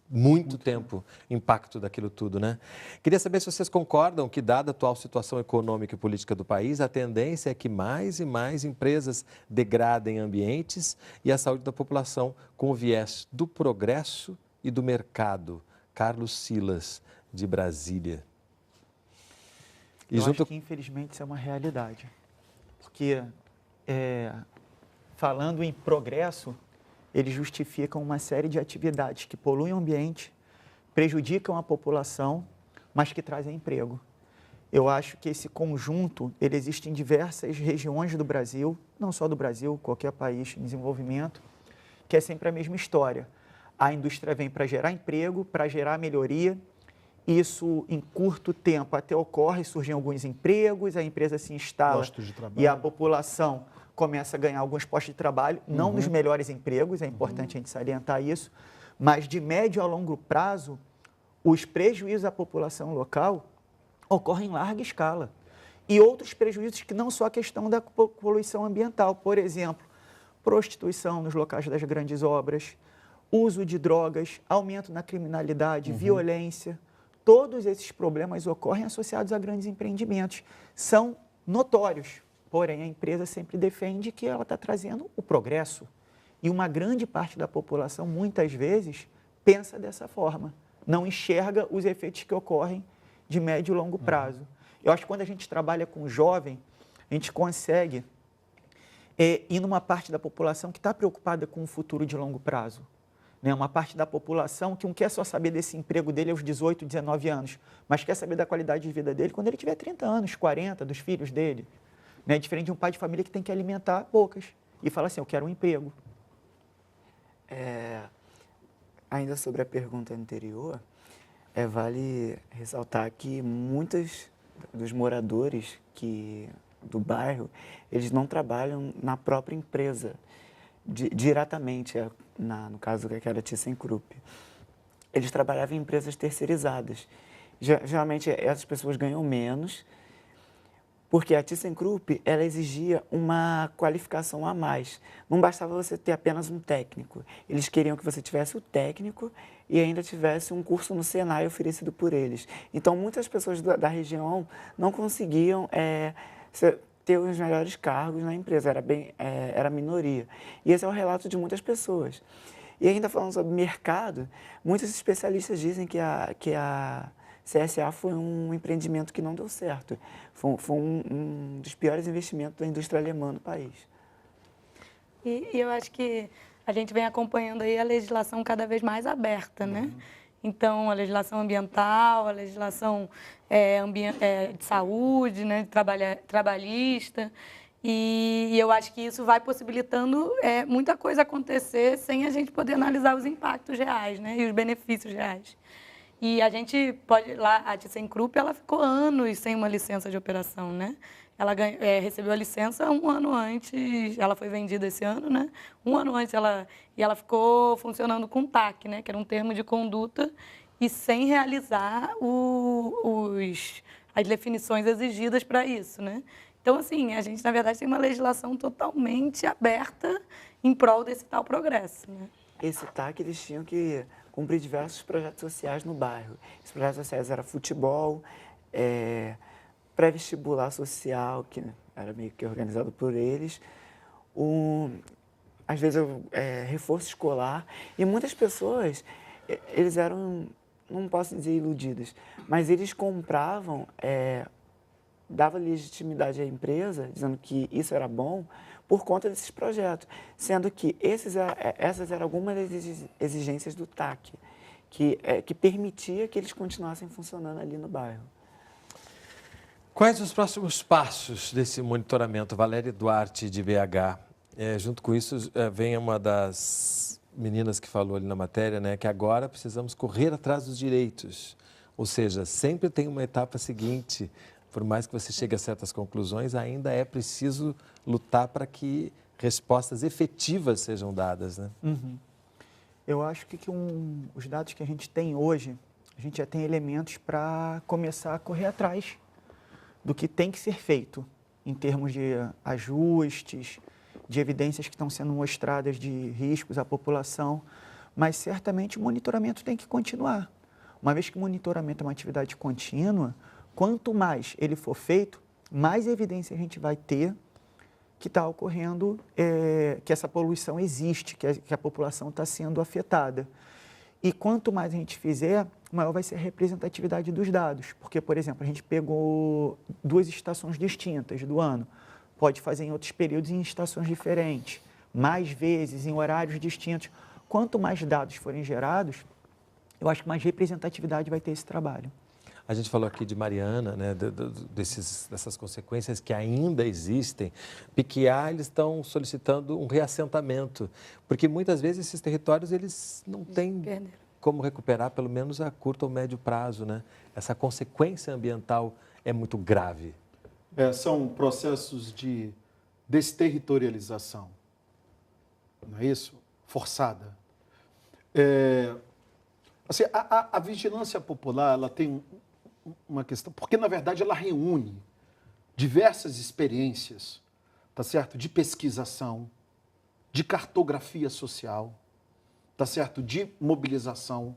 muito tempo impacto daquilo tudo, né? Queria saber se vocês concordam que, dada a atual situação econômica e política do país, a tendência é que mais e mais empresas degradem ambientes e a saúde da população com o viés do progresso e do mercado. Carlos Silas, de Brasília. Eu acho que, infelizmente, isso é uma realidade. Porque, falando em progresso, eles justificam uma série de atividades que poluem o ambiente, prejudicam a população, mas que trazem emprego. Eu acho que esse conjunto, ele existe em diversas regiões do Brasil, não só do Brasil, qualquer país em desenvolvimento, que é sempre a mesma história. A indústria vem para gerar emprego, para gerar melhoria. Isso, em curto tempo, até ocorre, surgem alguns empregos, a empresa se instala e a população começa a ganhar alguns postos de trabalho, não nos melhores empregos, é importante a gente salientar isso, mas de médio a longo prazo, os prejuízos à população local ocorrem em larga escala. E outros prejuízos que não só a questão da poluição ambiental, por exemplo, prostituição nos locais das grandes obras, uso de drogas, aumento na criminalidade, violência, todos esses problemas ocorrem associados a grandes empreendimentos, são notórios. Porém, a empresa sempre defende que ela está trazendo o progresso, E uma grande parte da população, muitas vezes, pensa dessa forma, não enxerga os efeitos que ocorrem de médio e longo prazo. Eu acho que quando a gente trabalha com jovem, a gente consegue ir numa parte da população que está preocupada com o futuro de longo prazo. Né? Uma parte da população que não quer só saber desse emprego dele aos 18, 19 anos, mas quer saber da qualidade de vida dele quando ele tiver 30 anos, 40, dos filhos dele. Né? Diferente de um pai de família que tem que alimentar poucas e fala assim, eu quero um emprego. Ainda sobre a pergunta anterior, vale ressaltar que muitos dos moradores do bairro, eles não trabalham na própria empresa, diretamente, no caso que era a ThyssenKrupp. Eles trabalhavam em empresas terceirizadas. Geralmente, essas pessoas ganham menos, porque a ThyssenKrupp, ela exigia uma qualificação a mais. Não bastava você ter apenas um técnico. Eles queriam que você tivesse o técnico e ainda tivesse um curso no Senai oferecido por eles. Então, muitas pessoas da região não conseguiam ter os melhores cargos na empresa, era minoria. E esse é o relato de muitas pessoas. E ainda falando sobre mercado, muitos especialistas dizem que a CSA foi um empreendimento que não deu certo. Foi um dos piores investimentos da indústria alemã no país. E eu acho que a gente vem acompanhando aí a legislação cada vez mais aberta, né? Então, a legislação ambiental, a legislação de saúde, né, trabalhista. E eu acho que isso vai possibilitando muita coisa acontecer sem a gente poder analisar os impactos reais, né, e os benefícios reais. E a gente pode, lá, a ThyssenKrupp, ela ficou anos sem uma licença de operação, né? Ela recebeu a licença um ano antes, ela foi vendida esse ano, né? Um ano antes, ela ficou funcionando com TAC, né? Que era um termo de conduta, e sem realizar as definições exigidas para isso, né? Então, assim, a gente, na verdade, tem uma legislação totalmente aberta em prol desse tal progresso, né? Esse TAC, eles tinham que cumprir diversos projetos sociais no bairro. Esses projetos sociais eram futebol, pré-vestibular social, que era meio que organizado por eles, às vezes reforço escolar, e muitas pessoas, eles eram, não posso dizer iludidas, mas eles compravam, dava legitimidade à empresa, dizendo que isso era bom, por conta desses projetos, sendo que essas eram algumas das exigências do TAC, que permitia que eles continuassem funcionando ali no bairro. Quais os próximos passos desse monitoramento? Valéria Duarte, de BH. Junto com isso, vem uma das meninas que falou ali na matéria, né, que agora precisamos correr atrás dos direitos. Ou seja, sempre tem uma etapa seguinte. Por mais que você chegue a certas conclusões, ainda é preciso lutar para que respostas efetivas sejam dadas, né? Eu acho que os dados que a gente tem hoje, a gente já tem elementos para começar a correr atrás do que tem que ser feito em termos de ajustes, de evidências que estão sendo mostradas de riscos à população, mas certamente o monitoramento tem que continuar. Uma vez que o monitoramento é uma atividade contínua, quanto mais ele for feito, mais evidência a gente vai ter que está ocorrendo, que essa poluição existe, que a população está sendo afetada. E quanto mais a gente fizer, maior vai ser a representatividade dos dados. Porque, por exemplo, a gente pegou 2 estações distintas do ano, pode fazer em outros períodos em estações diferentes, mais vezes, em horários distintos. Quanto mais dados forem gerados, eu acho que mais representatividade vai ter esse trabalho. A gente falou aqui de Mariana, né, dessas consequências que ainda existem. Piquiá, eles estão solicitando um reassentamento, porque muitas vezes esses territórios eles não têm como recuperar, pelo menos a curto ou médio prazo, né? Essa consequência ambiental é muito grave. São processos de desterritorialização, não é isso? Forçada. Assim, a vigilância popular, ela tem uma questão, porque na verdade ela reúne diversas experiências, tá certo? De pesquisação, de cartografia social, tá certo? De mobilização,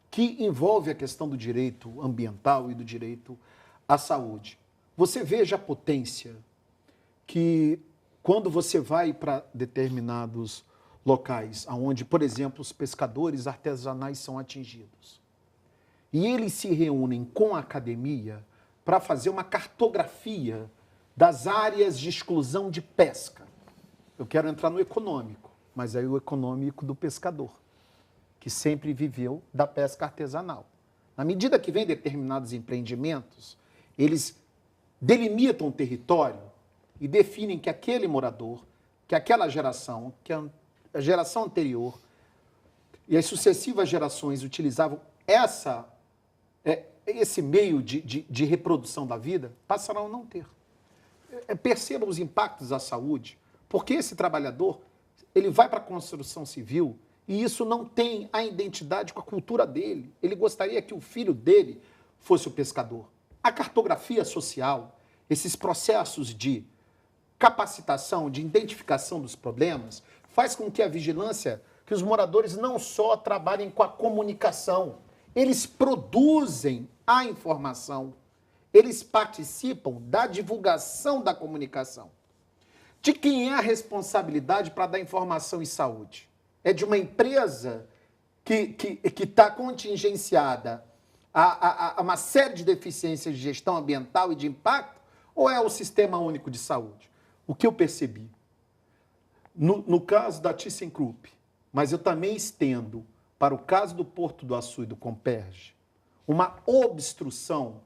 que envolve a questão do direito ambiental e do direito à saúde. Você veja a potência que quando você vai para determinados locais, onde, por exemplo, os pescadores artesanais são atingidos, e eles se reúnem com a academia para fazer uma cartografia das áreas de exclusão de pesca. Eu quero entrar no econômico, mas aí o econômico do pescador, que sempre viveu da pesca artesanal. Na medida que vem determinados empreendimentos, eles delimitam o território e definem que aquele morador, que aquela geração, que a geração anterior e as sucessivas gerações utilizavam esse meio de reprodução da vida, passarão a não ter. Percebam os impactos à saúde, porque esse trabalhador ele vai para a construção civil e isso não tem a identidade com a cultura dele. Ele gostaria que o filho dele fosse o pescador. A cartografia social, esses processos de capacitação, de identificação dos problemas, faz com que a vigilância, que os moradores não só trabalhem com a comunicação, eles produzem a informação, eles participam da divulgação da comunicação. De quem é a responsabilidade para dar informação em saúde? É de uma empresa que está contingenciada a uma série de deficiências de gestão ambiental e de impacto, ou é o Sistema Único de Saúde? O que eu percebi, no caso da ThyssenKrupp, mas eu também estendo para o caso do Porto do Açu e do Comperj, uma obstrução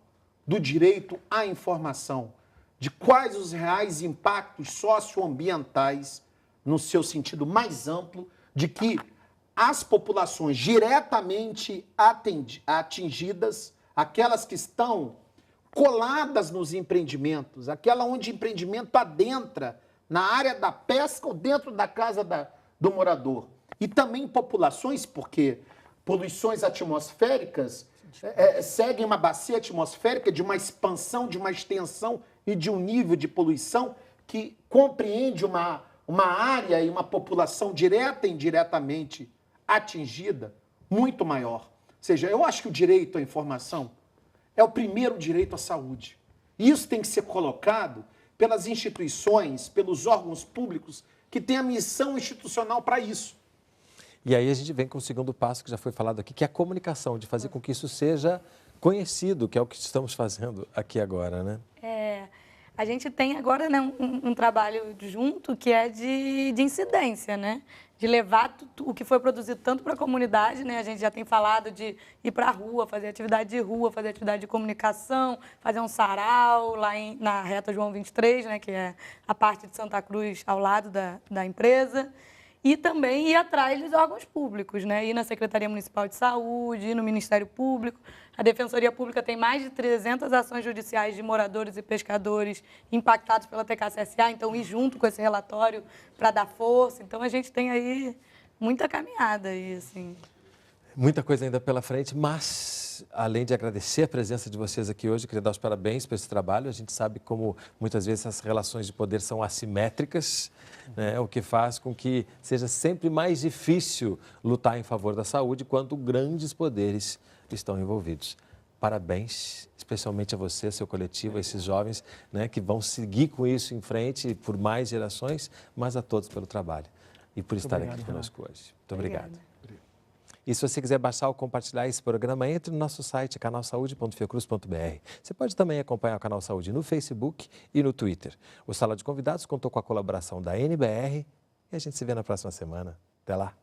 do direito à informação, de quais os reais impactos socioambientais, no seu sentido mais amplo, de que as populações diretamente atingidas, aquelas que estão coladas nos empreendimentos, aquela onde o empreendimento adentra na área da pesca ou dentro da casa do morador. E também populações, porque poluições atmosféricas seguem uma bacia atmosférica de uma expansão, de uma extensão e de um nível de poluição que compreende uma área e uma população direta e indiretamente atingida muito maior. Ou seja, eu acho que o direito à informação é o primeiro direito à saúde. E isso tem que ser colocado pelas instituições, pelos órgãos públicos que têm a missão institucional para isso. E aí a gente vem com o segundo passo que já foi falado aqui, que é a comunicação, de fazer com que isso seja conhecido, que é o que estamos fazendo aqui agora, né? A gente tem agora, né, um trabalho junto que é de incidência, né? De levar o que foi produzido tanto para a comunidade, né? A gente já tem falado de ir para a rua, fazer atividade de rua, fazer atividade de comunicação, fazer um sarau lá na reta João 23, né? Que é a parte de Santa Cruz ao lado da empresa. E também ir atrás dos órgãos públicos, né? Ir na Secretaria Municipal de Saúde, ir no Ministério Público. A Defensoria Pública tem mais de 300 ações judiciais de moradores e pescadores impactados pela TKCSA, então ir junto com esse relatório para dar força. Então a gente tem aí muita caminhada aí, assim. Muita coisa ainda pela frente, mas além de agradecer a presença de vocês aqui hoje, queria dar os parabéns por esse trabalho. A gente sabe como muitas vezes as relações de poder são assimétricas, né? O que faz com que seja sempre mais difícil lutar em favor da saúde quando grandes poderes estão envolvidos. Parabéns, especialmente a você, seu coletivo, a esses jovens, né, que vão seguir com isso em frente por mais gerações, mas a todos pelo trabalho e por estar aqui conosco hoje. Muito obrigado. E se você quiser baixar ou compartilhar esse programa, entre no nosso site, canalsaude.fiocruz.br. Você pode também acompanhar o Canal Saúde no Facebook e no Twitter. O Sala de Convidados contou com a colaboração da NBR e a gente se vê na próxima semana. Até lá!